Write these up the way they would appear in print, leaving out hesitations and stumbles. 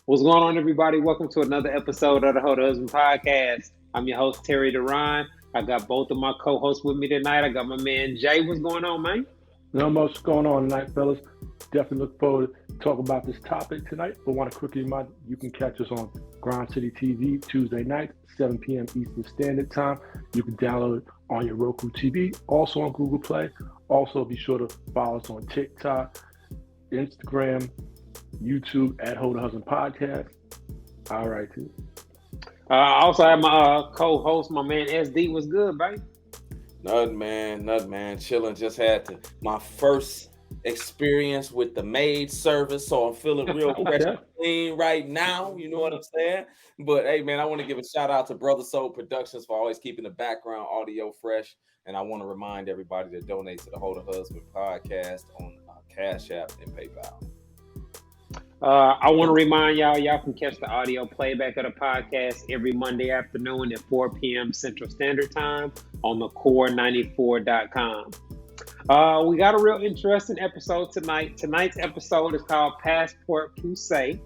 What's going on, everybody? Welcome to another episode of the Ho to Husband Podcast. I'm your host, Terry Duran. I got both of my co-hosts with me tonight. I got my man, Jay. What's going on, man? Not much going on tonight, fellas. Definitely look forward to talking about this topic tonight. But want to quickly remind you can catch us on Grind City TV Tuesday night, 7 p.m. Eastern Standard Time. You can download it on your Roku TV, also on Google Play. Also, be sure to follow us on TikTok, Instagram, YouTube at Ho to Husband Podcast. All right, too. I also have my co-host, my man SD. What's good, baby? Nothing, man. Chilling. Just had my first experience with the maid service, so I'm feeling real fresh and clean right now. You know what I'm saying? But hey, man, I want to give a shout out to Brother Soul Productions for always keeping the background audio fresh. And I want to remind everybody to donate to the Ho to Husband Podcast on Cash App and PayPal. I want to remind y'all can catch the audio playback of the podcast every Monday afternoon at 4 p.m. Central Standard Time on the core94.com. We got a real interesting episode tonight. Tonight's episode is called Passport Pussea.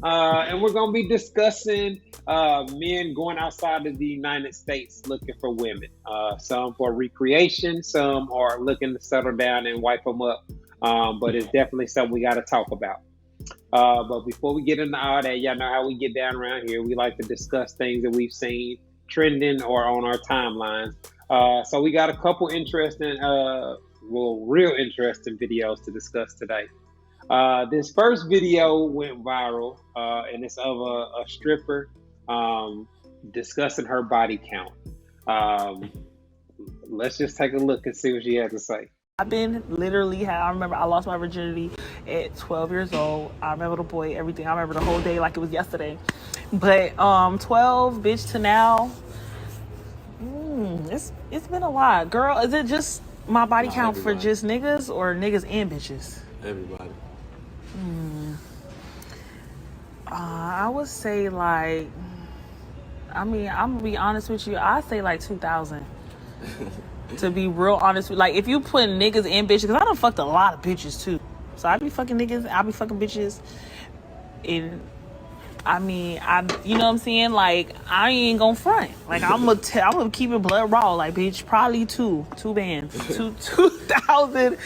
And we're going to be discussing men going outside of the United States looking for women. Some for recreation, some are looking to settle down and wipe them up. But it's definitely something we got to talk about. But before we get into all that, y'all know how we get down around here. We like to discuss things that we've seen trending or on our timelines. So we got a couple interesting, real interesting videos to discuss today. This first video went viral, and it's of a stripper discussing her body count. Let's just take a look and see what she has to say. I've been literally, I remember I lost my virginity at 12 years old. I remember the boy, everything. I remember the whole day like it was yesterday. But 12, bitch, to now, it's been a lot. Girl, is it just my body count everybody. For just niggas or niggas and bitches? Everybody. I would say like, I'm going to be honest with you. I say like 2,000. To be real honest, like if you put niggas and bitches, because I done fucked a lot of bitches too. So I be fucking niggas, I be fucking bitches. And I you know what I'm saying? Like I ain't gonna front. Like I'm gonna keep it blood raw. Like bitch, probably two bands, 2,000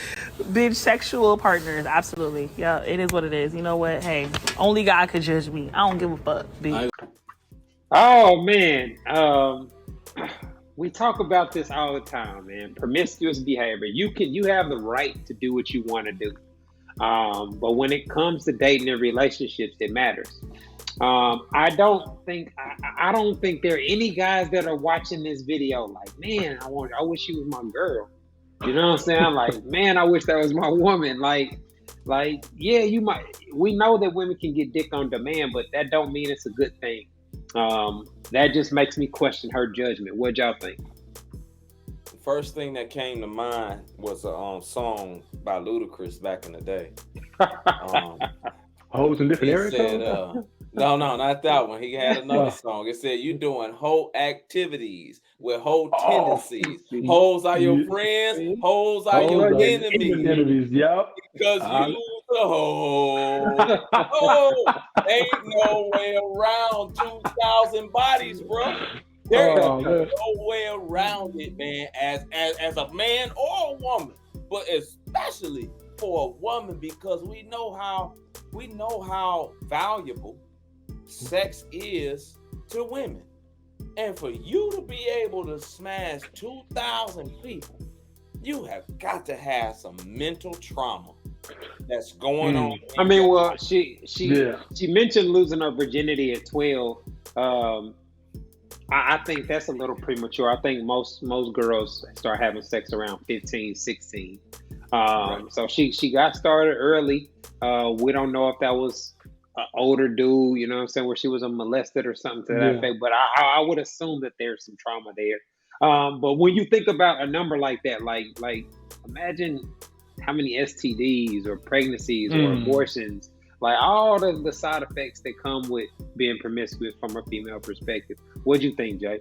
bitch sexual partners. Absolutely, yeah, it is what it is. You know what? Hey, only God could judge me. I don't give a fuck, bitch. Oh man, we talk about this all the time, man. Promiscuous behavior. You have the right to do what you want to do. But when it comes to dating and relationships, it matters. I don't think there are any guys that are watching this video like, man, I wish she was my girl. You know what I'm saying? Like, man, I wish that was my woman. Like, yeah, you might. We know that women can get dick on demand, but that don't mean it's a good thing. That just makes me question her judgment. What y'all think? The first thing that came to mind was a song by Ludacris back in the day. Hoes in different areas? No, not that one. He had another song. It said, you doing hoe activities with hoe tendencies. Hoes are your friends. Hoes are your enemies. Yep. Because you the hoe. Oh, ain't no way around 2,000 bodies, bro. There is no way around it, man, as a man or a woman. But especially for a woman, because we know how valuable sex is to women. And for you to be able to smash 2,000 people, you have got to have some mental trauma that's going on. I mean, well, she mentioned losing her virginity at 12. I think that's a little premature. I think most girls start having sex around 15, 16. Right. So she got started early. We don't know if that was an older dude, you know what I'm saying, where she was molested or something to that effect. But I would assume that there's some trauma there. But when you think about a number like that, like imagine how many STDs or pregnancies or abortions, like all the side effects that come with being promiscuous from a female perspective. What'd you think, Jay?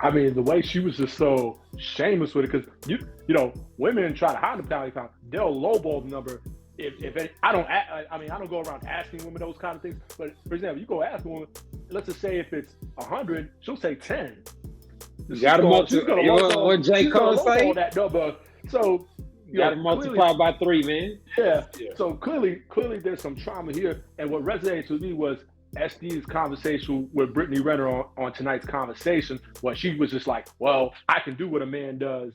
I mean, the way she was just so shameless with it, because you know, women try to hide the body count. They'll lowball the number I don't go around asking women those kind of things. But for example, you go ask a woman, let's just say if it's 100, she'll say 10. You got to multiply. What J. Cole say? All that number. So you got to multiply by 3, man. Yeah. So clearly, there's some trauma here. And what resonates with me was SD's conversation with Brittany Renner on tonight's conversation, where she was just like, "Well, I can do what a man does,"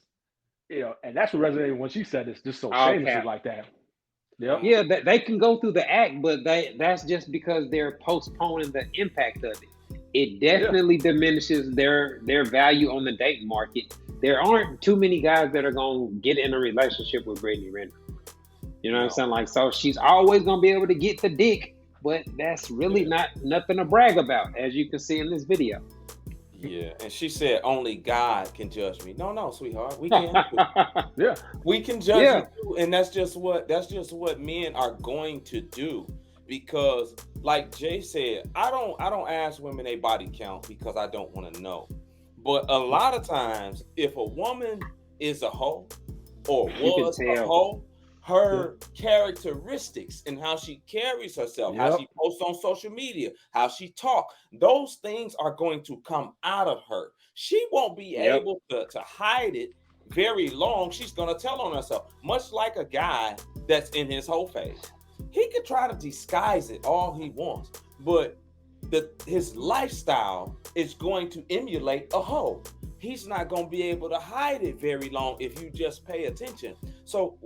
and that's what resonated when she said it's just so shameless like that. Yep. Yeah, they can go through the act, but that's just because they're postponing the impact of it. It definitely diminishes their value on the dating market. There aren't too many guys that are going to get in a relationship with Brittany Renner. You know what I'm saying? Like, so she's always going to be able to get the dick, but that's really nothing to brag about, as you can see in this video. Yeah, and she said only God can judge me. No, sweetheart, we can. We can judge you too, and that's just what men are going to do. Because, like Jay said, I don't ask women their body count because I don't want to know. But a lot of times, if a woman is a hoe or was a hoe, her characteristics and how she carries herself, how she posts on social media, how she talks, those things are going to come out of her. She won't be able to hide it very long. She's going to tell on herself, much like a guy that's in his hoe phase. He could try to disguise it all he wants, but his lifestyle is going to emulate a hoe. He's not going to be able to hide it very long if you just pay attention. So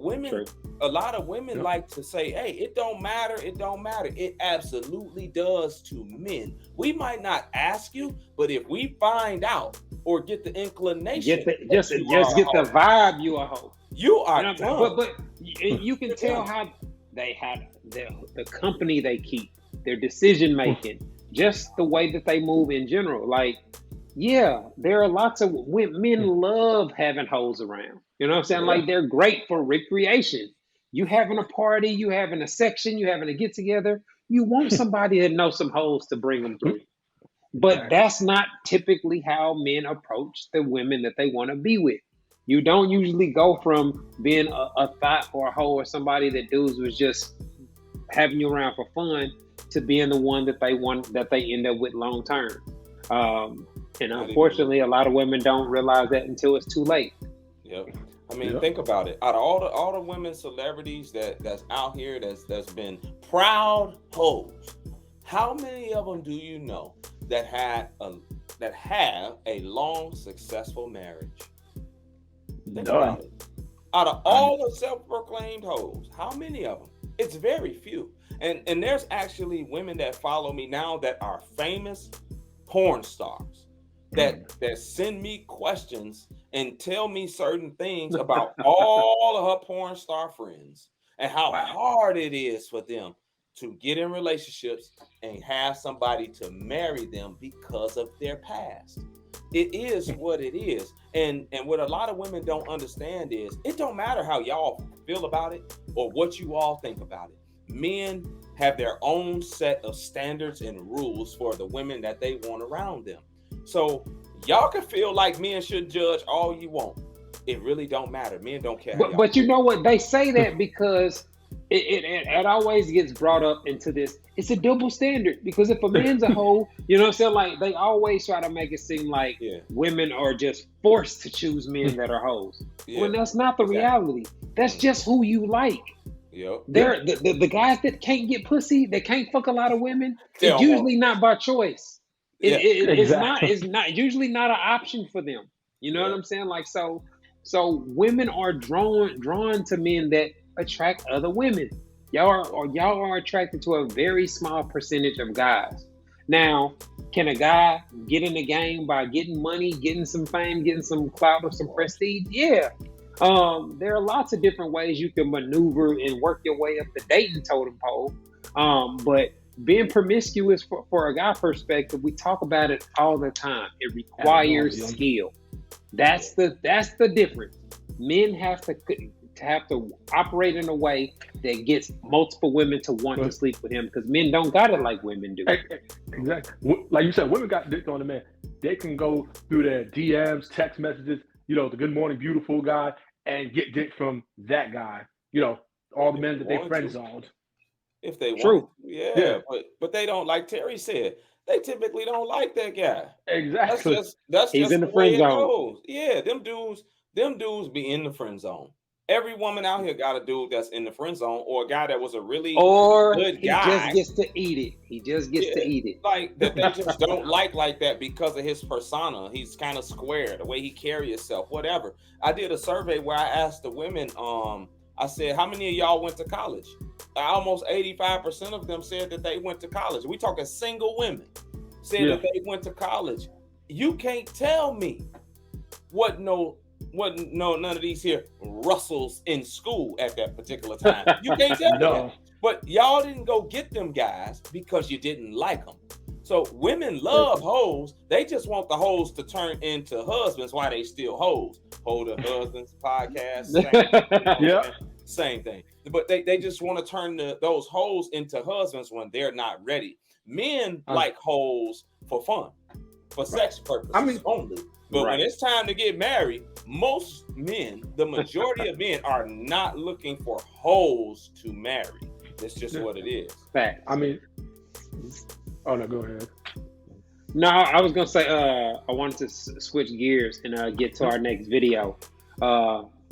a lot of women like to say, hey, it don't matter. It absolutely does to men. We might not ask you, but if we find out or get the inclination, just get the vibe you a hoe. You are dumb. But you can tell how they had the company they keep, their decision making, just the way that they move in general. Like, there are lots of men love having hoes around. You know what I'm saying? Like, they're great for recreation. You having a party, you having a section, you having a get together. You want somebody that knows some hoes to bring them through. But that's not typically how men approach the women that they want to be with. You don't usually go from being a thought or a hoe or somebody that dudes was just having you around for fun to being the one that they end up with long term. And unfortunately, a lot of women don't realize that until it's too late. Yep. I mean, think about it. Out of all the women celebrities that's out here that's been proud hoes, how many of them do you know that have a long, successful marriage? Think about it. Out of all the self-proclaimed hoes, how many of them? It's very few. And there's actually women that follow me now that are famous porn stars that send me questions and tell me certain things about all of her porn star friends and how hard it is for them to get in relationships and have somebody to marry them because of their past. It is what it is. And what a lot of women don't understand is it don't matter how y'all feel about it or what you all think about it. Men have their own set of standards and rules for the women that they want around them. So y'all can feel like men should judge all you want. It really don't matter. Men don't care. But you know what? They say that because it always gets brought up into this. It's a double standard because if a man's a hoe, you know what I'm saying? Like, they always try to make it seem like women are just forced to choose men that are hoes. When that's not the reality. That's just who you like. Yep. They're the guys that can't get pussy, that can't fuck a lot of women, it's usually not by choice. It's not usually not an option for them. You know what I'm saying? Like, so women are drawn to men that attract other women. Y'all are attracted to a very small percentage of guys. Now, can a guy get in the game by getting money, getting some fame, getting some clout or some prestige? Yeah. There are lots of different ways you can maneuver and work your way up the dating totem pole. But being promiscuous for a guy perspective, we talk about it all the time. It requires skill. That's the difference. Men have to operate in a way that gets multiple women to want to sleep with him because men don't got it like women do. Exactly. Like you said, women got dick on the man. They can go through their DMs, text messages, the good morning, beautiful guy, and get dick from that guy, all the men that they friend zoned. If they want. True. Yeah. But they don't, like Terry said, they typically don't like that guy. Exactly. That's He's just in the way friend it zone. goes. Yeah, them dudes be in the friend zone. Every woman out here got a dude that's in the friend zone, or a guy that was a really good guy. He just gets to eat it. He just gets to eat it. Like that they just don't like that because of his persona. He's kind of square, the way he carry himself, whatever. I did a survey where I asked the women, I said, how many of y'all went to college? Almost 85% of them said that they went to college. We talking single women said that they went to college. You can't tell me what none of these here Russells in school at that particular time. You can't tell me that. But y'all didn't go get them guys because you didn't like them. So women love hoes. They just want the hoes to turn into husbands while they still hoes. Hold the husbands podcast. Same thing. But they just want to turn those hoes into husbands when they're not ready. Men like hoes for fun, for sex purposes only. But when it's time to get married, most men, the majority of men, are not looking for hoes to marry. It's just what it is. Fact. I mean, oh no, go ahead. No, I was gonna say I wanted to switch gears and get to our next video.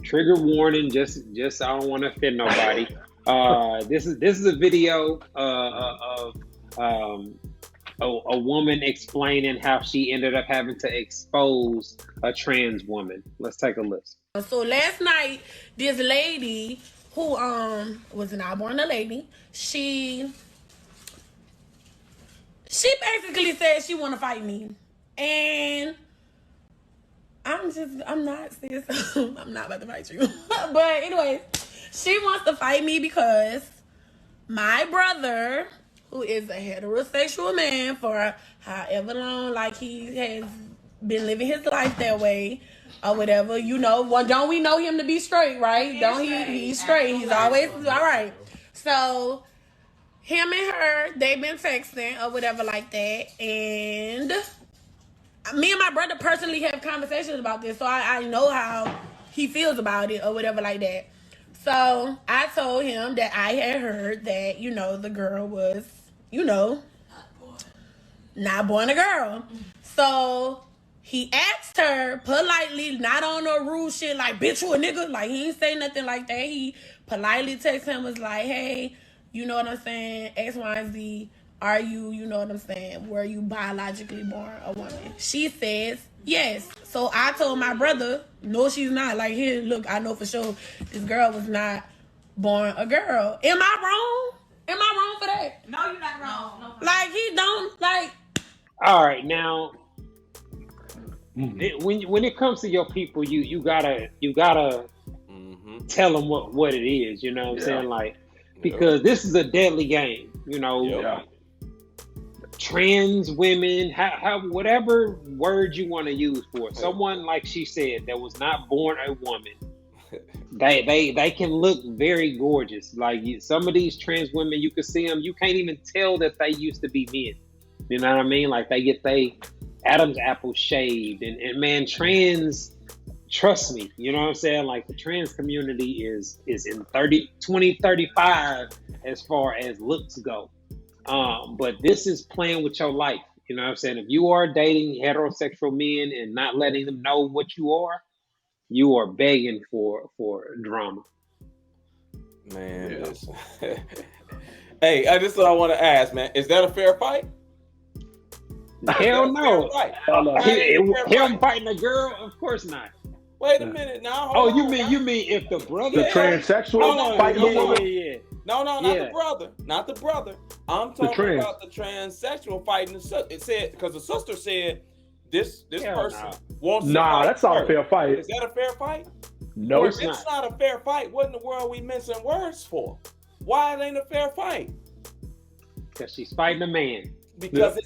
Trigger warning, just I don't want to offend nobody. This is a video of a woman explaining how she ended up having to expose a trans woman. Let's take a listen. So last night, this lady who was not born a lady, she basically said she want to fight me, and I'm not sis. I'm not about to fight you. But anyways, she wants to fight me because my brother, who is a heterosexual man for however long, like he has been living his life that way or whatever, don't we know him to be straight, right? He's straight. He's always all right. So him and her, they've been texting or whatever like that, and me and my brother personally have conversations about this, so I know how he feels about it or whatever like that. So I told him that I had heard that, the girl was, not born a girl. So he asked her politely, not on no rude shit like, bitch, you a nigga. Like, he ain't say nothing like that. He politely texted him, was like, hey, you know what I'm saying? X, Y, and Z. Are you, you know what I'm saying? Were you biologically born a woman? She says yes. So I told my brother, no, she's not. Like, here, look, I know for sure this girl was not born a girl. Am I wrong? Am I wrong for that? No, you're not wrong. No. Like, he don't, like... All right, now, when it comes to your people, you gotta tell them what it is, you know what I'm saying? Like, because this is a deadly game, Trans women, how whatever word you want to use for it. Someone, like she said, that was not born a woman, they can look very gorgeous. Like, some of these trans women, you can see them, you can't even tell that they used to be men. You know what I mean? Like, they get Adam's apple shaved, and man, trans, trust me, you know what I'm saying? Like, the trans community is in 2035 as far as looks go. But this is playing with your life. You know what I'm saying? If you are dating heterosexual men and not letting them know what you are begging for drama. Man, listen. Hey, this is what I want to ask, man. Is that a fair fight? Hell no. Him fighting a girl? Of course not. Wait a minute now. Oh, you mean if the brother, the transsexual fighting the woman? No, not the brother. Not the brother. I'm talking about the transsexual fighting the sister. It said, because the sister said this person wants to fight. That's not a fair fight. Is that a fair fight? No, it's not a fair fight. What in the world are we missing words for? Why it ain't a fair fight? Because she's fighting a man. Because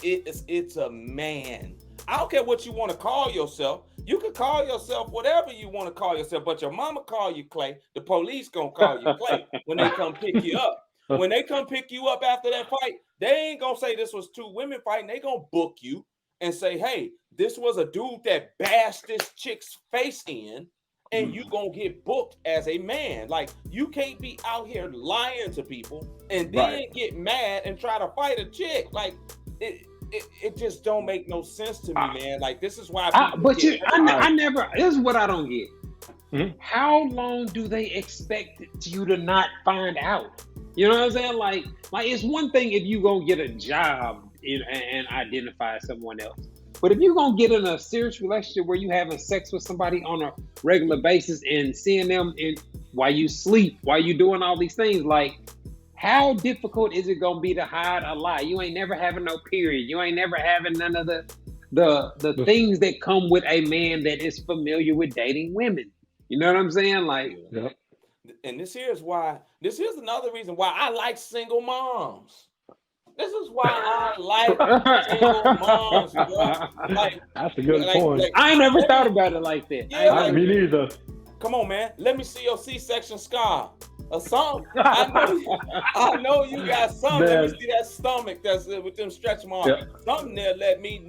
it's a man. I don't care what you want to call yourself. You can call yourself whatever you want to call yourself, but your mama call you Clay. The police gonna call you Clay when they come pick you up. When they come pick you up after that fight, they ain't gonna say this was two women fighting. They gonna book you and say, hey, this was a dude that bashed this chick's face in, and you gonna get booked as a man. Like, you can't be out here lying to people and then get mad and try to fight a chick. Like, it just don't make no sense to me, man. Like, this is why. I never. This is what I don't get. Mm-hmm. How long do they expect you to not find out? You know what I'm saying? Like it's one thing if you gonna get a job and identify someone else. But if you're going to get in a serious relationship where you're having sex with somebody on a regular basis and seeing them while you sleep, while you doing all these things, like, how difficult is it going to be to hide a lie? You ain't never having no period. You ain't never having none of the things that come with a man that is familiar with dating women. You know what I'm saying? Like, and this here's another reason why I like single moms. This is why I like single moms, bro. Like, that's a good point. Like, I ain't never thought about it like that. Yeah, me neither. Come on, man. Let me see your C-section scar or something. I know you got something. Let me see that stomach that's with them stretch marks. Yep. Something there lets me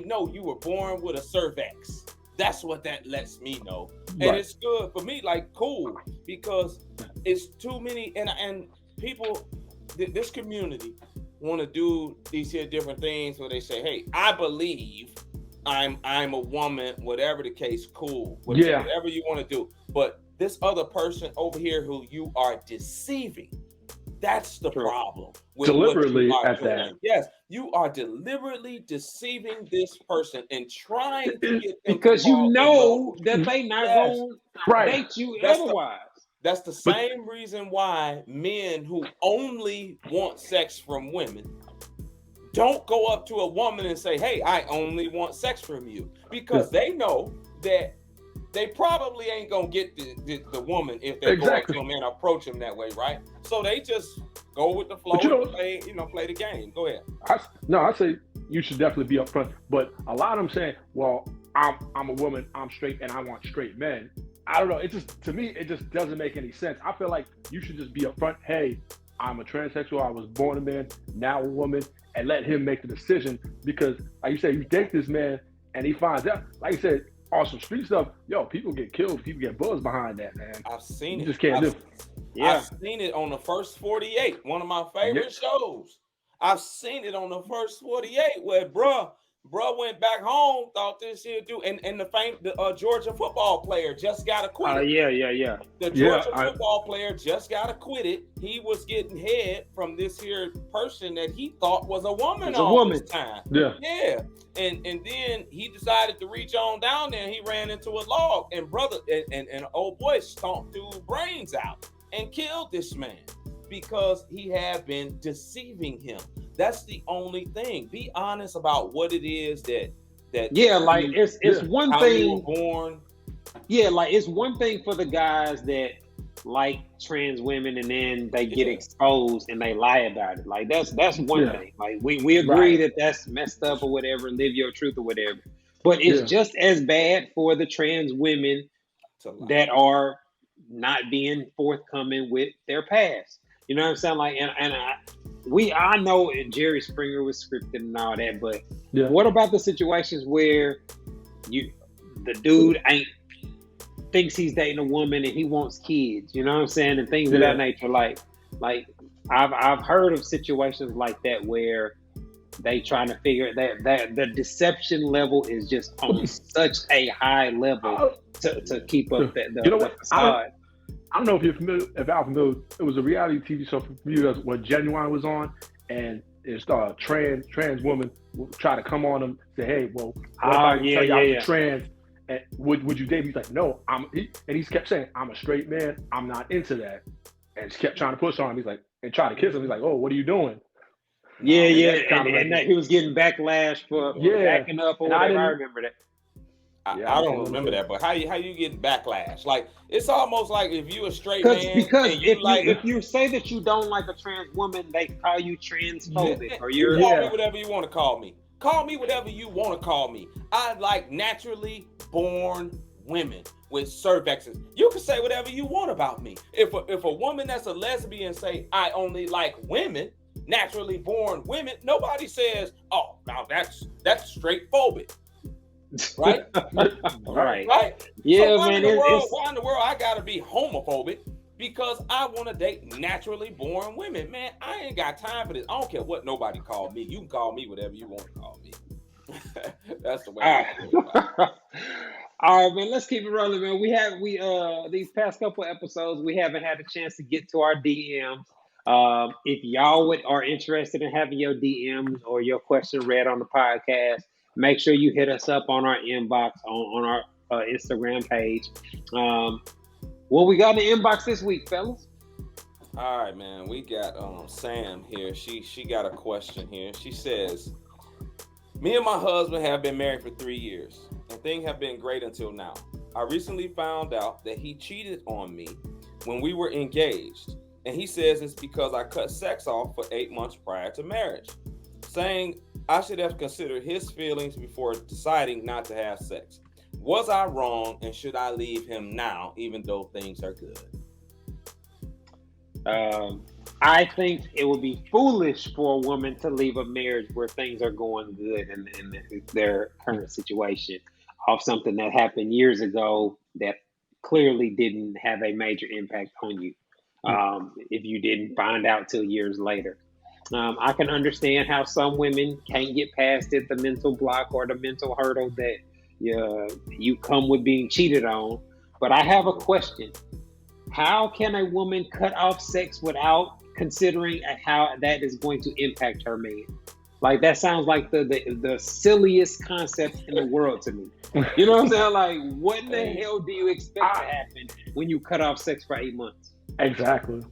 know you were born with a cervix. That's what that lets me know. And it's good for me, like, cool, because it's too many and people, this community want to do these here different things where they say, hey, I believe I'm a woman, whatever the case, cool. Whatever you want to do. But this other person over here who you are deceiving, that's the problem. Deliberately at that. Yes, you are deliberately deceiving this person and trying to get them because you know that they not going to date you otherwise. That's the same reason why men who only want sex from women don't go up to a woman and say, hey, I only want sex from you. Because they know that they probably ain't going to get the woman if they go up to him and approach him that way, right? So they just go with the flow and play the game. Go ahead. I say you should definitely be upfront. But a lot of them saying, well, I'm a woman, I'm straight, and I want straight men. I don't know. To me, it just doesn't make any sense. I feel like you should just be upfront. Hey, I'm a transsexual. I was born a man, now a woman, and let him make the decision. Because, like you said, you date this man, and he finds out. Like you said, on some street stuff, people get killed. People get buzzed behind that, man. I've seen it. You just can't do it. Yeah. I've seen it on the First 48, one of my favorite shows. I've seen it on the First 48 where bruh went back home, thought this here do, and the Georgia football player just got acquitted. The Georgia football player just got acquitted. He was getting head from this here person that he thought was a woman all this time. Yeah. And then he decided to reach on down there and he ran into a log and and old boy stomped two brains out and killed this man because he had been deceiving him. That's the only thing. Be honest about what it is that it's one thing. You were born. Yeah, like it's one thing for the guys that like trans women and then they get exposed and they lie about it. Like that's one thing. Like we agree that that's messed up or whatever, live your truth or whatever. But it's just as bad for the trans women that are not being forthcoming with their past. You know what I'm saying? Like, I know Jerry Springer was scripted and all that, but what about the situations where the dude thinks he's dating a woman and he wants kids? You know what I'm saying? And things of that nature. Like I've heard of situations like that where they trying to figure that the deception level is just on such a high level to keep up the facade. I don't know if you're familiar, it was a reality TV show for you when Genuine was on, and it's a trans woman try to come on him, say, hey, well, what about you tell you I'm trans, and would you date me? He's like, no, and he kept saying, I'm a straight man, I'm not into that, and she kept trying to push on him. He's like, and try to kiss him. He's like, oh, what are you doing? And that he was getting backlash for backing up or whatever. I remember that. I don't remember that, but how you get backlash? Like, it's almost like if you a straight man, because if you say that you don't like a trans woman, they call you transphobic, or you're call me whatever you want to call me. Call me whatever you want to call me. I like naturally born women with cervixes. You can say whatever you want about me. If a woman that's a lesbian say I only like women, naturally born women, nobody says, oh, now that's straight phobic. Right? Right. Yeah, So why man, in the world I gotta be homophobic because I want to date naturally born women? Man, I ain't got time for this. I don't care what nobody call me. You can call me whatever you want to call me. That's the way I feel about it. All right, man. Let's keep it rolling, man. We these past couple episodes we haven't had a chance to get to our DMs. If y'all are interested in having your DMs or your question read on the podcast, make sure you hit us up on our inbox on our Instagram page. What we got in the inbox this week, fellas? All right, man. We got Sam here. She got a question here. She says, "Me and my husband have been married for 3 years, and things have been great until now. I recently found out that he cheated on me when we were engaged, and he says it's because I cut sex off for 8 months prior to marriage, saying I should have considered his feelings before deciding not to have sex. Was I wrong, and should I leave him now, even though things are good?" I think it would be foolish for a woman to leave a marriage where things are going good in their current situation off something that happened years ago that clearly didn't have a major impact on you. If you didn't find out till years later. I can understand how some women can't get past it, the mental block or the mental hurdle that you come with being cheated on. But I have a question. How can a woman cut off sex without considering how that is going to impact her man? Like, that sounds like the silliest concept in the world to me. You know what I'm saying? Like, what in the hell do you expect to happen when you cut off sex for 8 months? Exactly.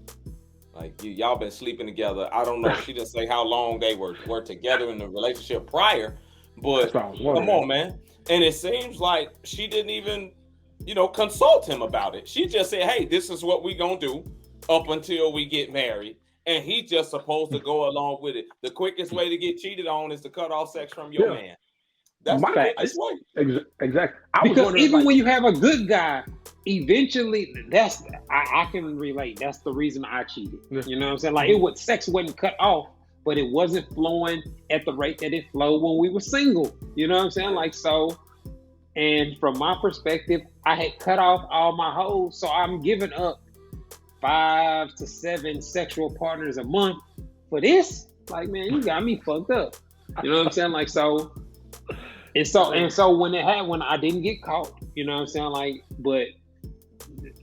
Like, y'all been sleeping together. I don't know. She didn't say how long they were together in the relationship prior, but come on, man. And it seems like she didn't even, consult him about it. She just said, "Hey, this is what we gonna do up until we get married." And he just supposed to go along with it. The quickest way to get cheated on is to cut off sex from your man. That's the quickest way. Exactly. Because even when you have a good guy, eventually I can relate. That's the reason I cheated. You know what I'm saying? Like, sex wasn't cut off, but it wasn't flowing at the rate that it flowed when we were single. You know what I'm saying? Like, so, and from my perspective, I had cut off all my hoes, so I'm giving up 5 to 7 sexual partners a month for this. Like, man, you got me fucked up. You know what I'm saying? Like, so, and so when I didn't get caught, you know what I'm saying? Like, but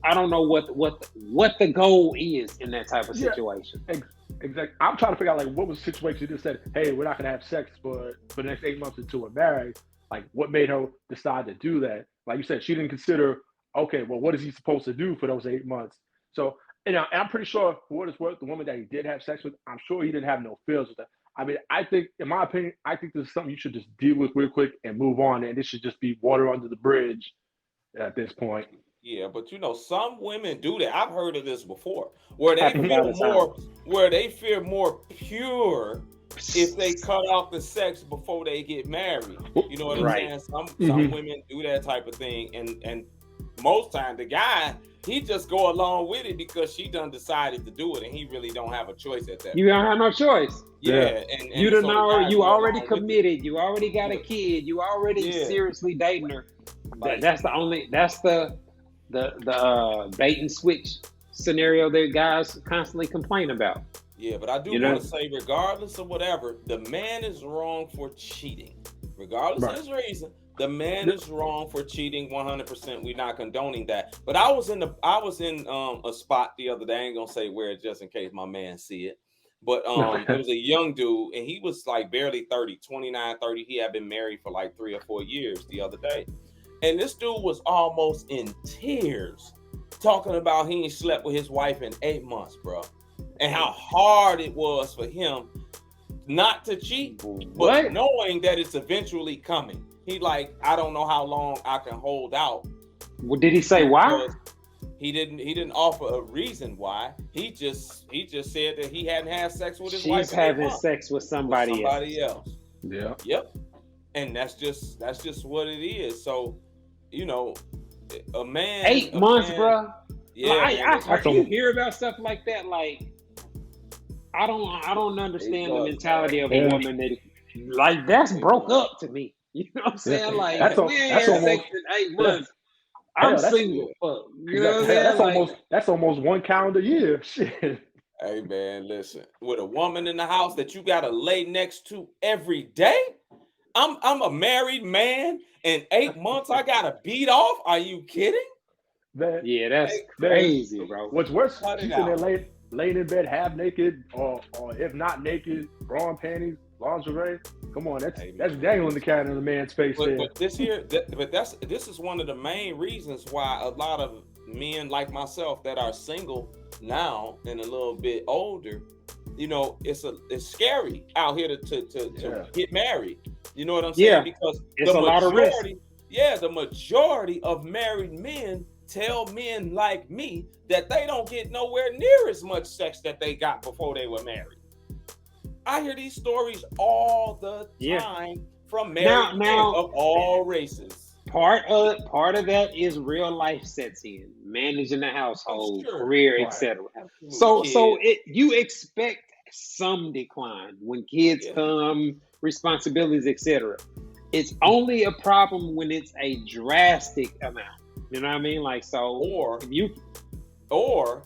I don't know what the goal is in that type of situation. Exactly. I'm trying to figure out, like, what was the situation? You just said, "Hey, we're not gonna have sex for the next 8 months until we're married." Like, what made her decide to do that? Like you said, she didn't consider, okay, well, what is he supposed to do for those 8 months? So, and I'm pretty sure, for what it's worth, the woman that he did have sex with, I'm sure he didn't have no feels with that. I mean, I think, in my opinion, this is something you should just deal with real quick and move on, and this should just be water under the bridge at this point. Yeah, but some women do that. I've heard of this before, where they feel more pure if they cut off the sex before they get married. You know what I'm saying? Some women do that type of thing, and most times the guy, he just go along with it because she done decided to do it, and he really don't have a choice at that. You don't have no choice. Yeah, and you don't know. You already committed. You already got a kid. You already seriously dating her. That's the bait and switch scenario that guys constantly complain about. Yeah, but I do want to say, regardless of whatever, the man is wrong for cheating. Regardless of his reason, the man is wrong for cheating 100%. We're not condoning that. But I was in a spot the other day. I ain't gonna say where, just in case my man see it. But it was a young dude, and he was like barely 30, 29, 30. He had been married for like 3 or 4 years the other day. And this dude was almost in tears talking about he ain't slept with his wife in 8 months, bro. And how hard it was for him not to cheat, but knowing that it's eventually coming. He like, I don't know how long I can hold out. Well, did he say why? He didn't offer a reason why. He just said that he hadn't had sex with his wife. She's having sex with somebody else. Yeah. Yep. And that's just what it is. So, a man. 8 months, bro. Yeah. You hear about stuff like that. Like, I don't understand the mentality of a woman that, like, that's broke up to me. You know what I'm saying? Like, That's we ain't had sex in 8 months. I'm single. Fuck. You know what I'm saying? That's almost 1 calendar year. Shit. Hey man, listen. With a woman in the house that you gotta lay next to every day, I'm a married man. In 8 months, I gotta beat off. Are you kidding? Man, yeah, that's crazy, bro. What's worse, Cut she's it in out. there laying in bed half naked, or if not naked, bra and panties, lingerie. Come on, that's dangling the cat in the man's face there. But this is one of the main reasons why a lot of men like myself that are single now and a little bit older, you know, it's scary out here to get married. You know what I'm saying? Yeah, because it's a lot of risk. Yeah, the majority of married men tell men like me that they don't get nowhere near as much sex that they got before they were married. I hear these stories all the time from married men of all races. Part of that is real life sets in, managing the household, career, etc. So you expect some decline when kids come, responsibilities, etc. It's only a problem when it's a drastic amount. You know what I mean? Like, so, or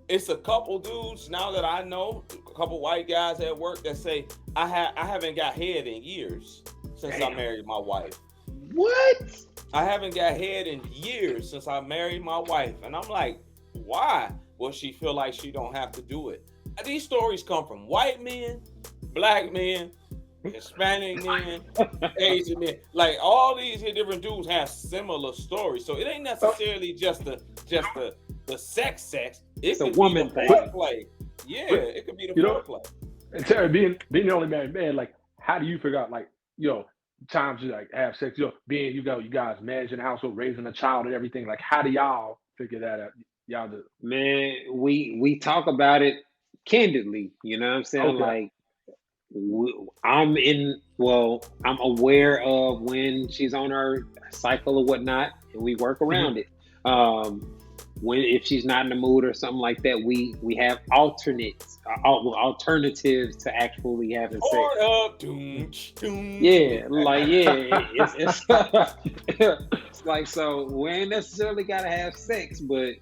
it's a couple dudes now that I know, a couple white guys at work that say, I haven't got head in years since I married my wife. What? I haven't got head in years since I married my wife. And I'm like, why? Well, she feel like she don't have to do it. These stories come from white men, black men, Hispanic men, Asian men. Like, all these different dudes have similar stories. So it ain't necessarily just the sex. It's a woman thing. Play. Yeah, it could be the foreplay. And Terry, being the only married man, like, how do you figure out, like, times you like have sex, being you guys managing the household, raising a child and everything, like, how do y'all figure that out? Y'all do? Man, we talk about it candidly, you know what I'm saying? Like, I'm aware of when she's on her cycle or whatnot, and we work around it. If she's not in the mood or something like that, we have alternatives to actually having sex. It's like, so we ain't necessarily gotta have sex, but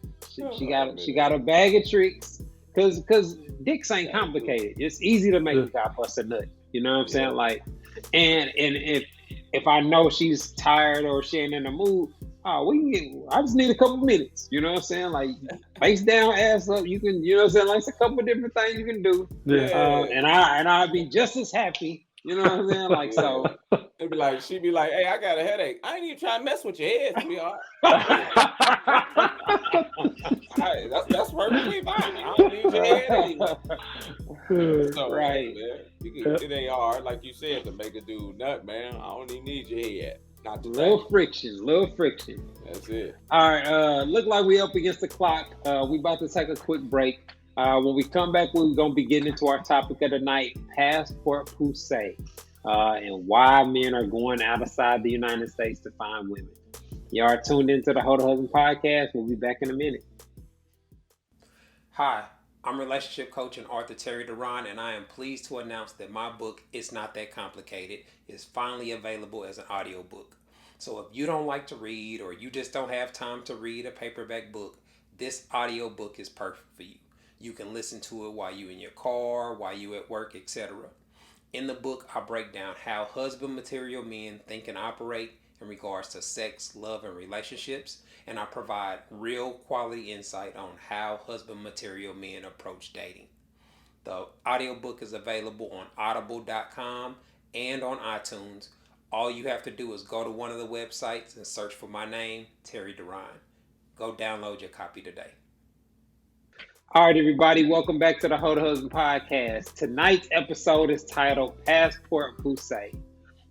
she got a bag of tricks, because dicks ain't complicated. It's easy to make a guy bust a nut. You know what I'm saying? Like, and if I know she's tired or she ain't in the mood, I just need a couple minutes. You know what I'm saying? Like, face down, ass up. You can, you know what I'm saying? Like, it's a couple different things you can do. And I'd be just as happy. You know what I'm saying? Like, so. She'd be like, hey, I got a headache. I ain't even trying to mess with your head, to be honest. That's perfectly fine. I don't need your head anyway. So, right. Man, it ain't hard, like you said, to make a dude nut, man. I don't even need your head. Little friction. That's it. All right. Look like we up against the clock. We about to take a quick break. When we come back, we're gonna be getting into our topic of the night: passport Pussea, and why men are going outside the United States to find women. You are tuned into the Ho to Husband podcast. We'll be back in a minute. Hi, I'm relationship coach and author Terry Duran, and I am pleased to announce that my book, It's Not That Complicated, is finally available as an audiobook. So if you don't like to read, or you just don't have time to read a paperback book, this audiobook is perfect for you. You can listen to it while you're in your car, while you're at work, etc. In the book, I break down how husband material men think and operate in regards to sex, love, and relationships, and I provide real quality insight on how husband material men approach dating. The audiobook is available on audible.com and on iTunes. All you have to do is go to one of the websites and search for my name, Terry Duran. Go download your copy today. All right, everybody, welcome back to the Ho to Husband podcast. Tonight's episode is titled Passport Pussea.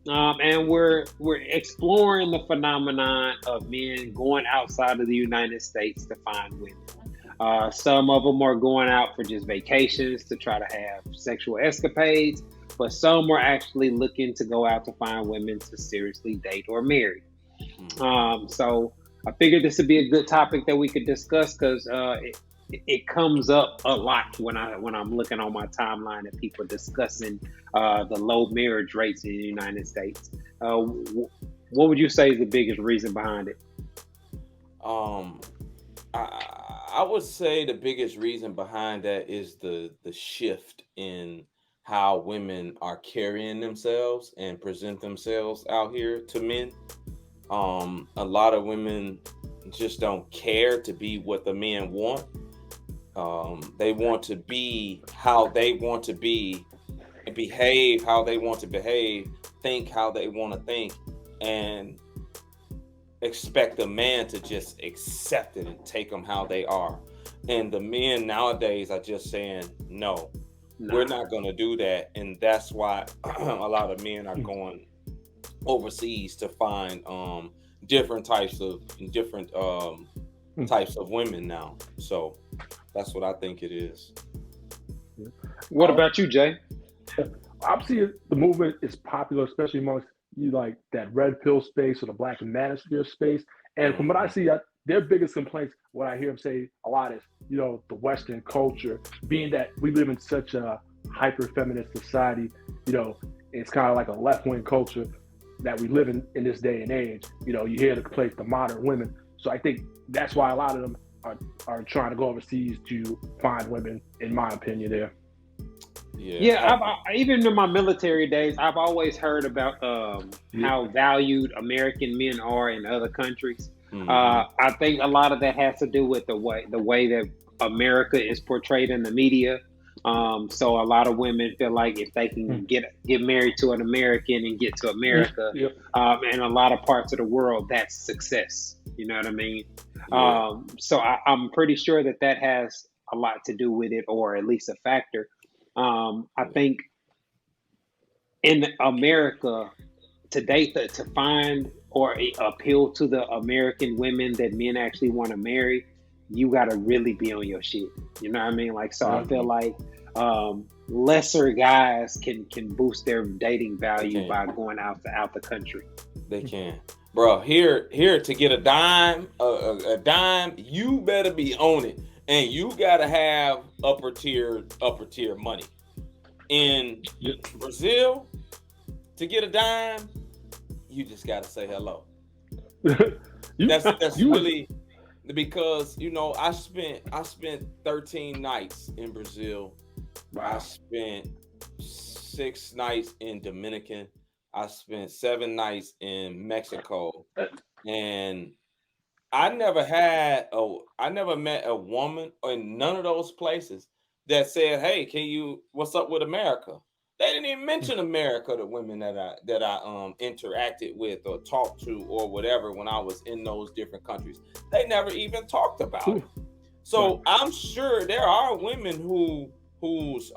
And we're exploring the phenomenon of men going outside of the United States to find women. Some of them are going out for just vacations to try to have sexual escapades, but some are actually looking to go out to find women to seriously date or marry. So I figured this would be a good topic that we could discuss, because it comes up a lot when I'm looking on my timeline and people discussing the low marriage rates in the United States. What would you say is the biggest reason behind it? I would say the biggest reason behind that is the shift in how women are carrying themselves and present themselves out here to men. A lot of women just don't care to be what the men want. They want to be how they want to be, and behave how they want to behave, think how they want to think, and expect the man to just accept it and take them how they are. And the men nowadays are just saying, no, we're not going to do that. And that's why a lot of men are going overseas to find different types of women now. So that's what I think it is. What about you, Jay? Obviously, the movement is popular, especially amongst you, like that red pill space or the black manosphere space. And from what I see, their biggest complaints, what I hear them say a lot is, the Western culture, being that we live in such a hyper feminist society, it's kind of like a left wing culture that we live in this day and age. You hear the complaints, the modern women. So I think that's why a lot of them are trying to go overseas to find women, in my opinion, there. Yeah, even in my military days, I've always heard about how valued American men are in other countries. I think a lot of that has to do with the way that America is portrayed in the media. So a lot of women feel like if they can get married to an American and get to America, and a lot of parts of the world, that's success. You know what I mean? So I'm pretty sure that has a lot to do with it, or at least a factor. I think in America today, to find or appeal to the American women that men actually want to marry, you got to really be on your shit. You know what I mean? I feel like lesser guys can boost their dating value by going out the country. They can. Bro, here to get a dime, you better be on it. And you gotta have upper tier money. In Brazil, to get a dime, you just gotta say hello. That's really, because I spent 13 nights in Brazil. Wow. I spent 6 nights in Dominican. I spent 7 nights in Mexico, and I never met a woman in none of those places that said, "Hey, what's up with America?" They didn't even mention America to women that I interacted with or talked to or whatever when I was in those different countries. They never even talked about it. So I'm sure there are women whose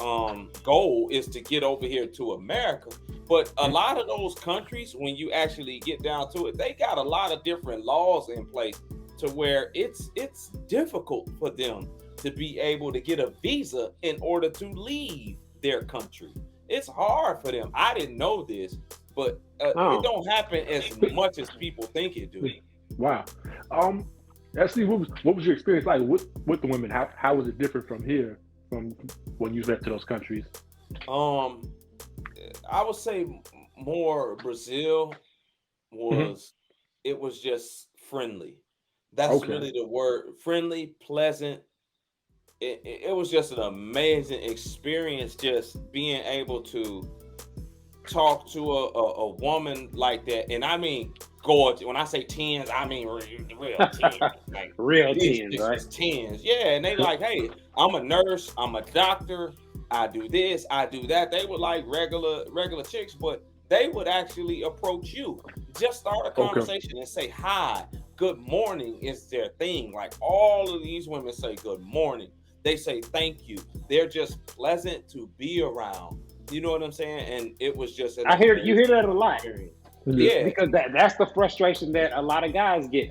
goal is to get over here to America. But a lot of those countries, when you actually get down to it, they got a lot of different laws in place to where it's difficult for them to be able to get a visa in order to leave their country. It's hard for them. I didn't know this, but it don't happen as much as people think it do. Wow. Actually, what was your experience like with the women? How was it different from here, from when you went to those countries? I would say more Brazil was, it was just friendly. That's really the word. Friendly, pleasant. It was just an amazing experience, just being able to talk to a woman like that. And I mean gorgeous. When I say tens, I mean real tens. Like real tens, right? Tens. Yeah, and they like, hey, I'm a nurse, I'm a doctor, I do this, I do that. They were like regular chicks, but they would actually approach you, just start a conversation and say hi, good morning is their thing. Like all of these women say good morning. They say thank you. They're just pleasant to be around. You know what I'm saying? And it was just. You hear that a lot. Yeah, because that's the frustration that a lot of guys get.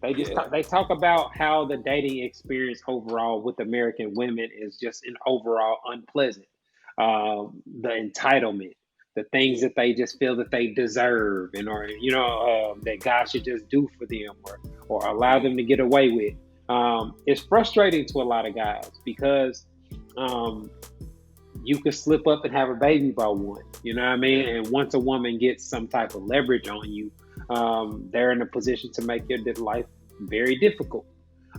They talk about how the dating experience overall with American women is just an overall unpleasant. The entitlement, the things that they just feel that they deserve, and that God should just do for them or allow them to get away with. It's frustrating to a lot of guys because you could slip up and have a baby by one. You know what I mean? And once a woman gets some type of leverage on you, they're in a position to make your life very difficult.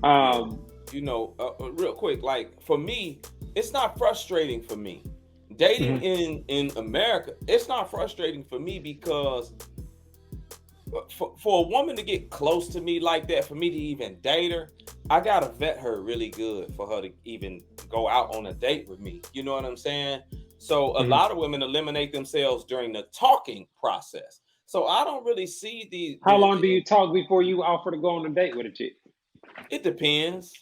Real quick, like for me, it's not frustrating for me. Dating in America, it's not frustrating for me because for a woman to get close to me like that, for me to even date her, I gotta vet her really good for her to even go out on a date with me. You know what I'm saying? So a lot of women eliminate themselves during the talking process. So I don't really see the. How long do you talk before you offer to go on a date with a chick? It depends.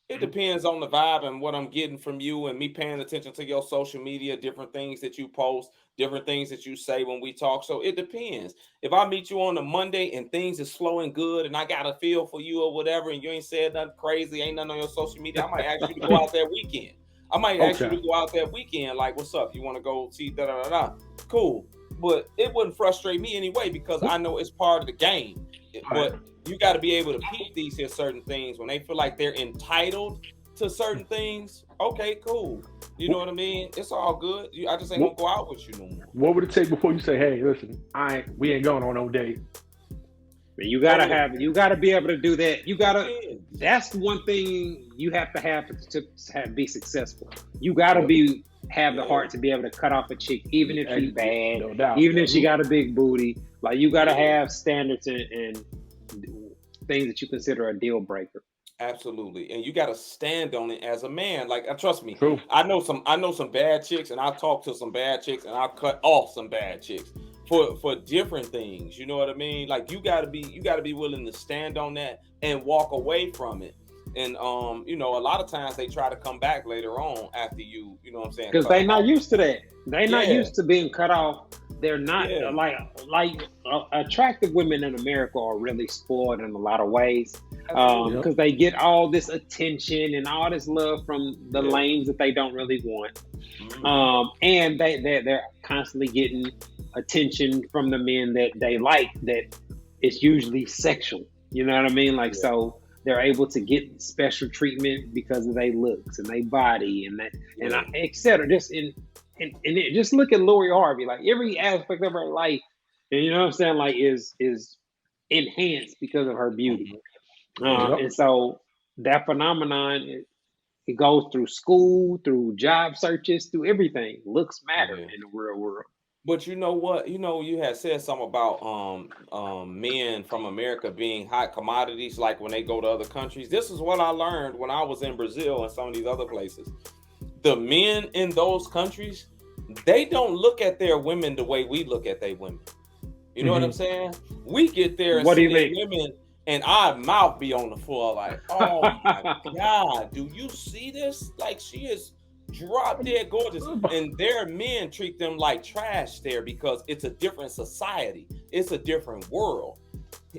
It depends on the vibe and what I'm getting from you and me paying attention to your social media, different things that you post, different things that you say when we talk. So it depends. If I meet you on a Monday and things is flowing good and I got a feel for you or whatever, and you ain't said nothing crazy, ain't nothing on your social media, I might ask you to go out that weekend. I might ask you to go out that weekend. Like, what's up? You want to go see da-da-da-da? Cool. But it wouldn't frustrate me anyway because I know it's part of the game. But you got to be able to peep these here certain things when they feel like they're entitled to certain things. Okay, cool. You know what I mean? It's all good. I just ain't gonna go out with you no more. What would it take before you say, "Hey, listen, we ain't going on no date"? You gotta be able to do that. That's one thing you have to have to be successful. You gotta have the heart to be able to cut off a chick, even if she's bad, no doubt, even if she got a big booty. Like you gotta have standards and things that you consider a deal breaker. Absolutely, and you got to stand on it as a man. Like, trust me, True. I know some bad chicks, and I'll talk to some bad chicks, and I'll cut off some bad chicks for different things. You know what I mean? Like, you got to be willing to stand on that and walk away from it. And a lot of times they try to come back later on after you know what I'm saying? Because they're not used to that. They're not used to being cut off. They're not like attractive women in America are really spoiled in a lot of ways because they get all this attention and all this love from the lames that they don't really want, and they're constantly getting attention from the men that they like. That it's usually sexual. You know what I mean? Like so. They're able to get special treatment because of their looks and their body and etc. Just just look at Lori Harvey. Like every aspect of her life, and you know what I'm saying, like is enhanced because of her beauty. And so that phenomenon it goes through school, through job searches, through everything. Looks matter in the real world. But you know what? You had said something about men from America being hot commodities, like when they go to other countries. This is what I learned when I was in Brazil and some of these other places. The men in those countries, they don't look at their women the way we look at their women. You know what I'm saying? We get there and what see do you their women, and our mouth be on the floor like, oh my God, do you see this? Like she is drop dead gorgeous, and their men treat them like trash there because it's a different society, it's a different world,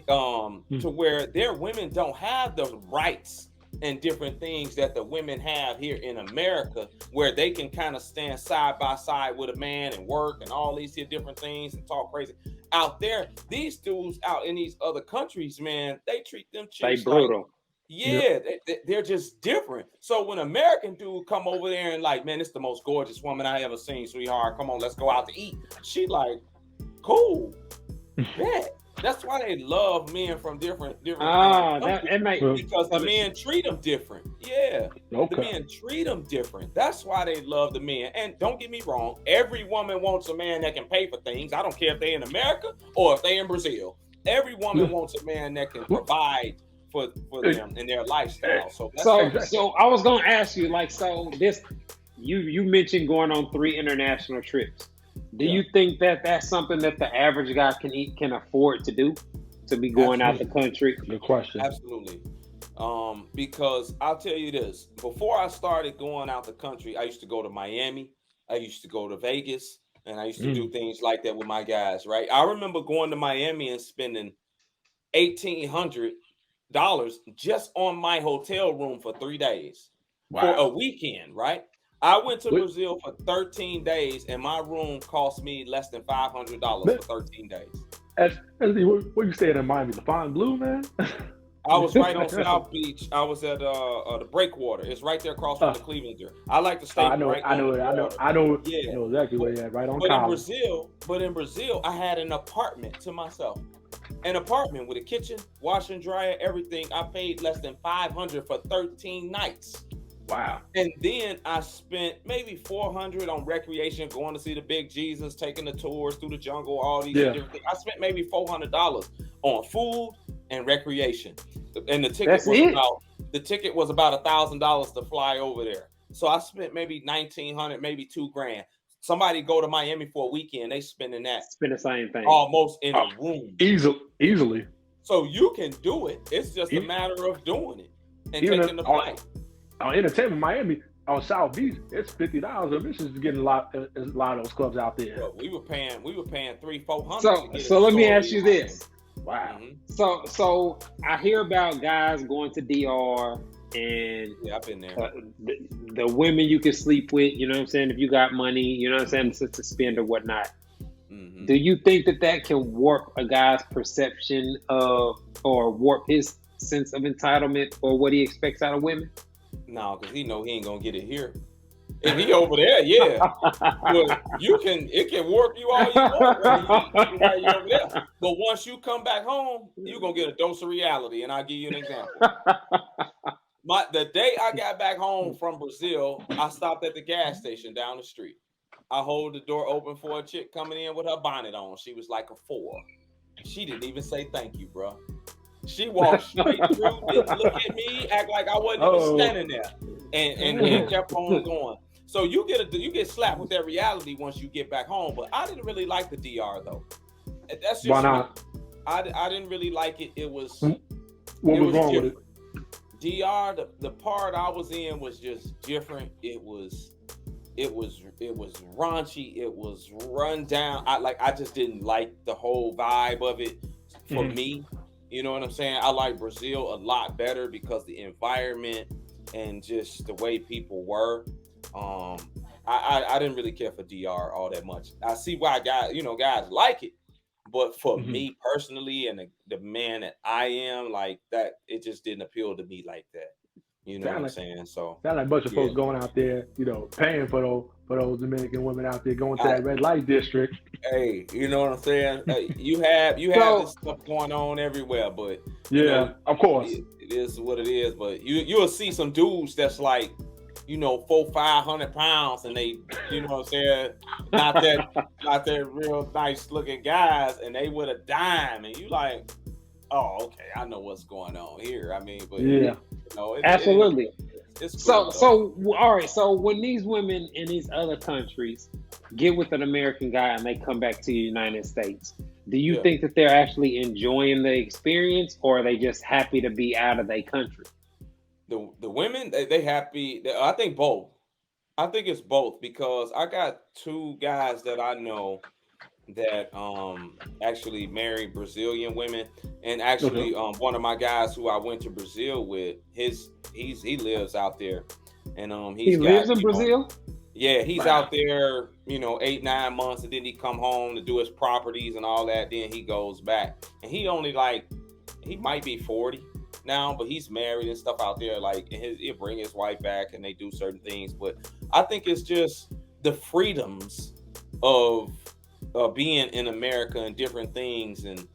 to where their women don't have the rights and different things that the women have here in America, where they can kind of stand side by side with a man and work and all these here different things and talk crazy. Out there, these dudes out in these other countries, man, they treat them chicks they brutal. They're just different. So when American dude come over there and like, man, it's the most gorgeous woman I ever seen, sweetheart. Come on, let's go out to eat. She like, cool. Yeah. That's why they love men from different because the men treat them different. Yeah. Okay. The men treat them different. That's why they love the men. And don't get me wrong, every woman wants a man that can pay for things. I don't care if they're in America or if they're in Brazil. Every woman wants a man that can provide for them in their lifestyle. So I was gonna ask you, like, so this you mentioned going on 3 international trips. Do you think that that's something that the average guy can afford to do, to be going out the country? Good question. Absolutely. Because I'll tell you this, before I started going out the country, I used to go to Miami, I used to go to Vegas, and I used to do things like that with my guys, right? I remember going to Miami and spending $1,800 just on my hotel room for 3 days for a weekend, right? I went to Brazil for 13 days and my room cost me less than $500 for 13 days. Where you staying in Miami? The Fine Blue, man? I was right on South Beach. I was at the Breakwater. It's right there across from the Clevelander. I like to stay right on the water. I know exactly where you're at, right on College. In Brazil, I had an apartment to myself. An apartment with a kitchen, washer and dryer, everything. I paid less than $500 for 13 nights. Wow. And then I spent maybe $400 on recreation, going to see the big Jesus, taking the tours through the jungle, all these different things. I spent maybe $400 on food and recreation. And the ticket was about $1,000 to fly over there. So I spent maybe $1,900, maybe $2,000. Somebody go to Miami for a weekend, they spending that. Spend the same thing. Almost in a room. Easily. So you can do it. It's just a matter of doing it and taking the flight. On entertainment, Miami, on South Beach, it's $50. Admission is getting a lot of those clubs out there. Well, we were paying $300-$400. So let me ask you this. Wow. Mm-hmm. So I hear about guys going to DR and I've been there. The women you can sleep with, you know what I'm saying, if you got money, you know what I'm saying, to spend or whatnot. Mm-hmm. Do you think that can warp a guy's perception of, or warp his sense of entitlement or what he expects out of women? No, because he know he ain't gonna get it here. If he over there, yeah. But it can warp you all you want right over there. But once you come back home, you're gonna get a dose of reality. And I'll give you an example. The day I got back home from Brazil, I stopped at the gas station down the street. I hold the door open for a chick coming in with her bonnet on. She was like a 4. She didn't even say thank you, bro. She walked straight through, didn't look at me, act like I wasn't even standing there, and kept on going. So you get slapped with that reality once you get back home. But I didn't really like the DR though. That's just why not? I didn't really like it. It was what was wrong different. with it? DR, the part I was in was just different. It was raunchy. It was run down. I just didn't like the whole vibe of it for me. You know what I'm saying? I like Brazil a lot better because the environment and just the way people were. I didn't really care for DR all that much. I see why guys like it, but for me personally and the man that I am, like that, it just didn't appeal to me like that. You know what I'm saying? So sound like a bunch of folks going out there, paying for those Dominican women out there going to that red light district. Hey, you know what I'm saying? You have this stuff going on everywhere, but of course, it is what it is. But you'll see some dudes that's like, 400-500 pounds, and they, you know what I'm saying, not that real nice looking guys, and they with a dime, and you like, oh, okay, I know what's going on here. I mean, but absolutely. It's cool, so all right. So when these women in these other countries get with an American guy and they come back to the United States, do you think that they're actually enjoying the experience, or are they just happy to be out of their country? The women, they happy. I think both. I think it's both, because I got 2 guys that I know that actually married Brazilian women, and actually one of my guys who I went to Brazil with, he lives out there, and he lives in Brazil. Yeah, he's out there, 8-9 months, and then he come home to do his properties and all that. Then he goes back, and he only he might be 40 now, but he's married and stuff out there. He'll bring his wife back, and they do certain things. But I think it's just the freedoms of being in America and different things, and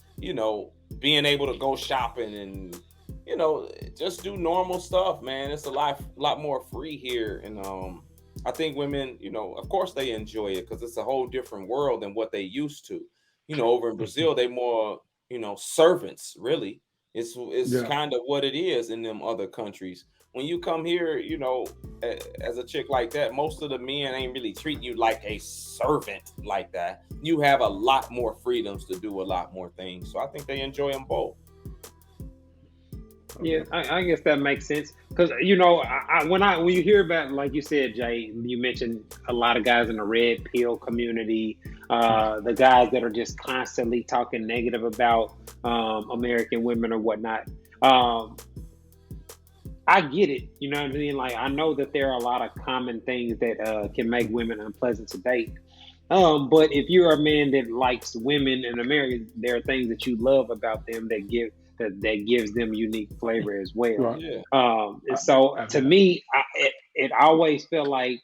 being able to go shopping and just do normal stuff, man. It's a lot more free here, and I think women, of course they enjoy it because it's a whole different world than what they used to. Over in Brazil, they more servants, really. It's kind of what it is in them other countries. When you come here, as a chick like that, most of the men ain't really treating you like a servant like that. You have a lot more freedoms to do a lot more things. So I think they enjoy them both. Yeah, I guess that makes sense. Because, when you hear about, like you said, Jay, you mentioned a lot of guys in the red pill community, the guys that are just constantly talking negative about American women or whatnot. I get it. You know what I mean? I know that there are a lot of common things that can make women unpleasant to date. But if you're a man that likes women in America, there are things that you love about them that that gives them unique flavor as well. Right. Yeah. And so to me, it always feel like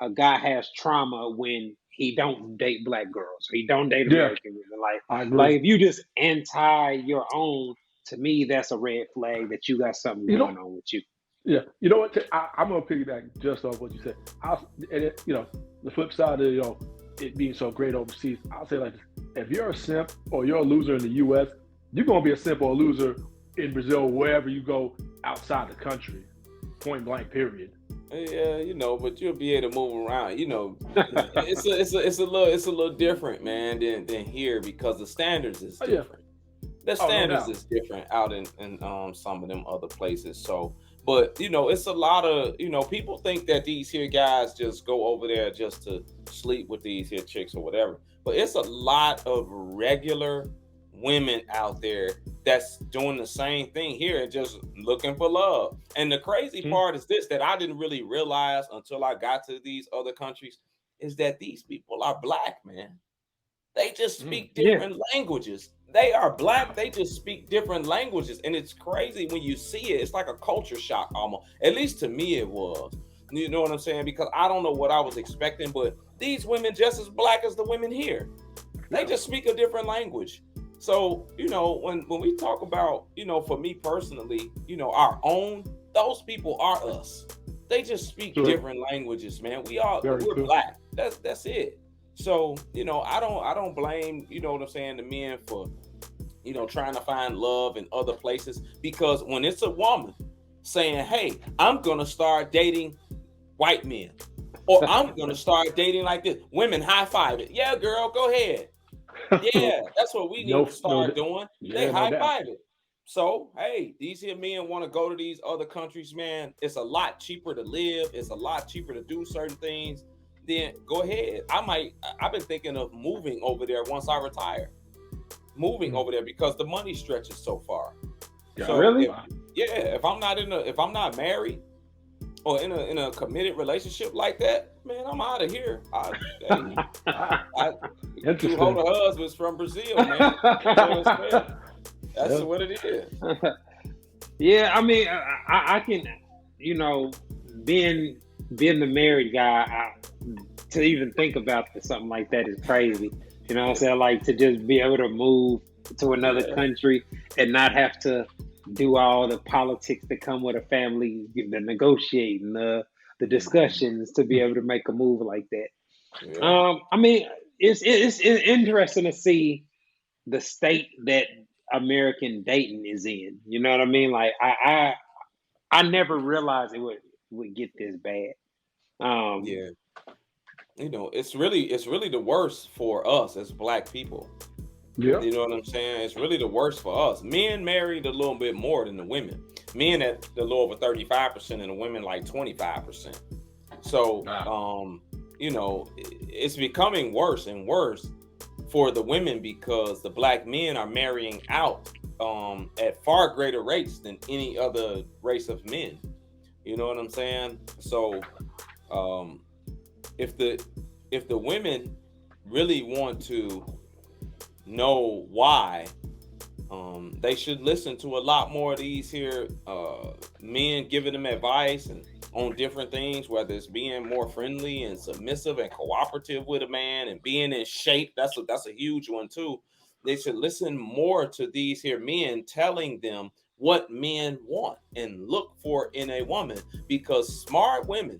a guy has trauma when he don't date black girls, or he don't date Yeah. American women. I agree. Like if you just anti your own, to me that's a red flag that you got something going on with you. Yeah, you know what? I'm gonna piggyback just off what you said. The flip side of it being so great overseas, I'll say like this: if you're a simp or you're a loser in the U.S., you're gonna be a simp or a loser in Brazil, wherever you go outside the country. Point blank. Period. Yeah, but you'll be able to move around. It's a little different, man, than here, because the standards is different. The standards is different out in some of them other places. So, but it's a lot of people think that these here guys just go over there just to sleep with these here chicks or whatever. But it's a lot of regular women out there that's doing the same thing here and just looking for love. And the crazy part is this, that I didn't really realize until I got to these other countries, is that these people are black, man. They just speak different languages. They are black. They just speak different languages. And it's crazy when you see it. It's like a culture shock almost. At least to me it was. You know what I'm saying? Because I don't know what I was expecting, but these women just as black as the women here. They just speak a different language. So, when we talk about, for me personally, our own, those people are us. They just speak different languages, man. We're black. That's it. So, I don't blame, the men for, trying to find love in other places, because when it's a woman saying, hey, I'm going to start dating white men, or I'm going to start dating like this, women high five it. Yeah, girl, go ahead. Yeah, that's what we need to start doing. They high five it. So, hey, these here men want to go to these other countries, man. It's a lot cheaper to live. It's a lot cheaper to do certain things. Then go ahead. I've been thinking of moving over there once I retire. Moving over there because the money stretches so far. Yeah, so really? If I'm not married or in a committed relationship like that, man, I'm out of here. I do husbands from Brazil, man. That's what it is. Yeah, I mean, I can, being the married guy, to even think about something like that is crazy. You know what I'm saying? Like, to just be able to move to another country and not have to do all the politics that come with a family, the negotiating, the discussions, to be able to make a move like that. Yeah. I mean, it's interesting to see the state that American dating is in. You know what I mean? Like, I never realized it would get this bad. It's really the worst for us as black people. Yeah. You know what I'm saying? It's really the worst for us. Men married a little bit more than the women. Men at a little over 35% and the women like 25%. So, it's becoming worse and worse for the women because the black men are marrying out at far greater rates than any other race of men. You know what I'm saying? So, if the women really want to know why, they should listen to a lot more of these here men giving them advice and on different things, whether it's being more friendly and submissive and cooperative with a man and being in shape. That's a huge one too. They should listen more to these here men telling them what men want and look for in a woman, because smart women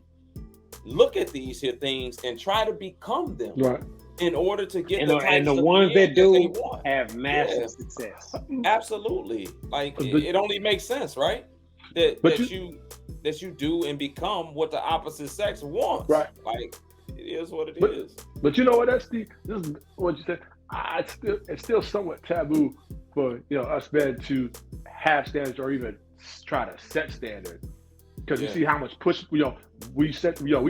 look at these here things and try to become them, right, in order to get the ones that do have massive success. Absolutely. Like it only makes sense, right? That you do and become what the opposite sex wants. Right. Like it is what it is. But you know what, this is what you said. It's still somewhat taboo for us men to have standards or even try to set standards. Because you see how much push we talk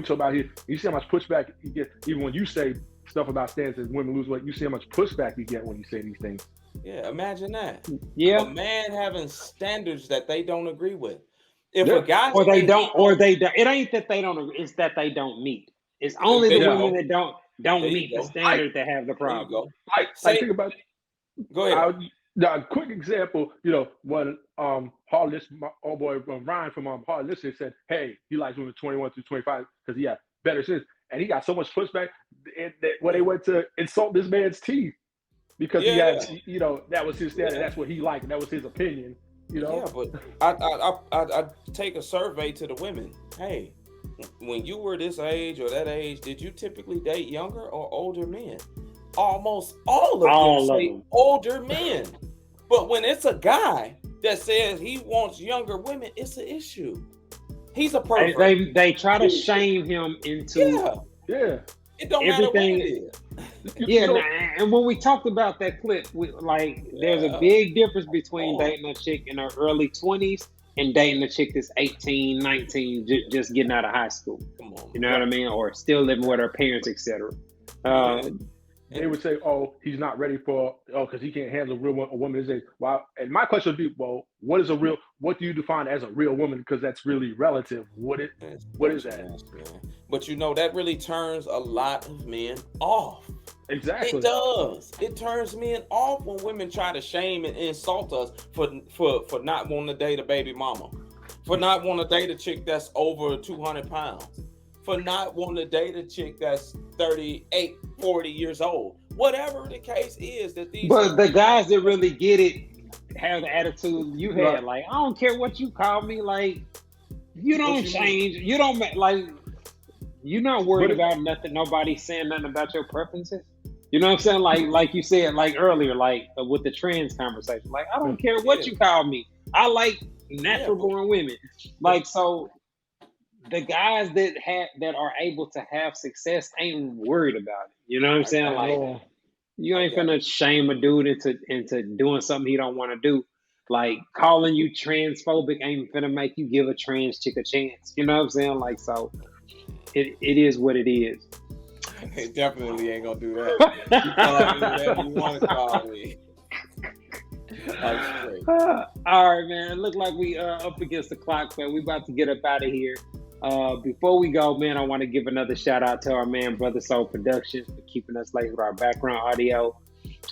about here. You see how much pushback you get even when you say stuff about standards and women lose weight. You see how much pushback you get when you say these things. Yeah, imagine that. Yeah, a man having standards that they don't agree with. If a guy it ain't that they don't agree. It's that they don't meet. It's only the women that don't meet the standard that have the problem. Like think about. Go ahead. Now, a quick example, when Harless, my old boy Ryan from Harless said, hey, he likes women 21 through 25 because he had better sense. And he got so much pushback when they went to insult this man's teeth because he had, that was his standard. That's what he liked. And that was his opinion, Yeah, but I take a survey to the women. Hey, when you were this age or that age, did you typically date younger or older men? Almost all of them say older men. But when it's a guy that says he wants younger women, it's an issue. He's a pervert. They try to shame him into It don't matter what it is. And when we talked about that clip, there's a big difference between dating a chick in her early 20s and dating a chick that's 18, 19, just getting out of high school. Come on, you know what I mean? Or still living with her parents, etc. They would say, "Oh, he's not ready because he can't handle a woman his age." Well, and my question would be, "Well, what do you define as a real woman? Because that's really relative. What is that?" But that really turns a lot of men off. Exactly. It does. It turns men off when women try to shame and insult us for not wanting to date a baby mama, for not wanting to date a chick that's over 200 pounds. For not wanting to date a chick that's 38, 40 years old. Whatever the case is But the guys that really get it have the attitude you had. Like, I don't care what you call me. Like, you don't change. You don't you're not worried about nothing. Nobody's saying nothing about your preferences. You know what I'm saying? Like you said, earlier, with the trans conversation. Like, I don't care what you call me. I like natural born women. So the guys that are able to have success ain't worried about it. You know what I'm saying? You ain't finna shame a dude into doing something he don't want to do. Like, calling you transphobic ain't finna make you give a trans chick a chance. You know what I'm saying? So it is what it is. It definitely ain't gonna do that. You call me whatever you want to call me. All right, man. It look like we up against the clock, man. We about to get up out of here. Before we go, man, I want to give another shout out to our man, Brother Soul Productions, for keeping us late with our background audio.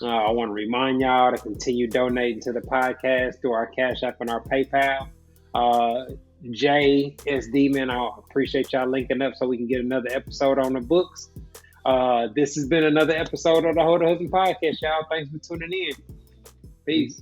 I want to remind y'all to continue donating to the podcast through our Cash App and our PayPal. JSD, man, I appreciate y'all linking up so we can get another episode on the books. This has been another episode of the Ho to Husband Podcast, y'all. Thanks for tuning in. Peace.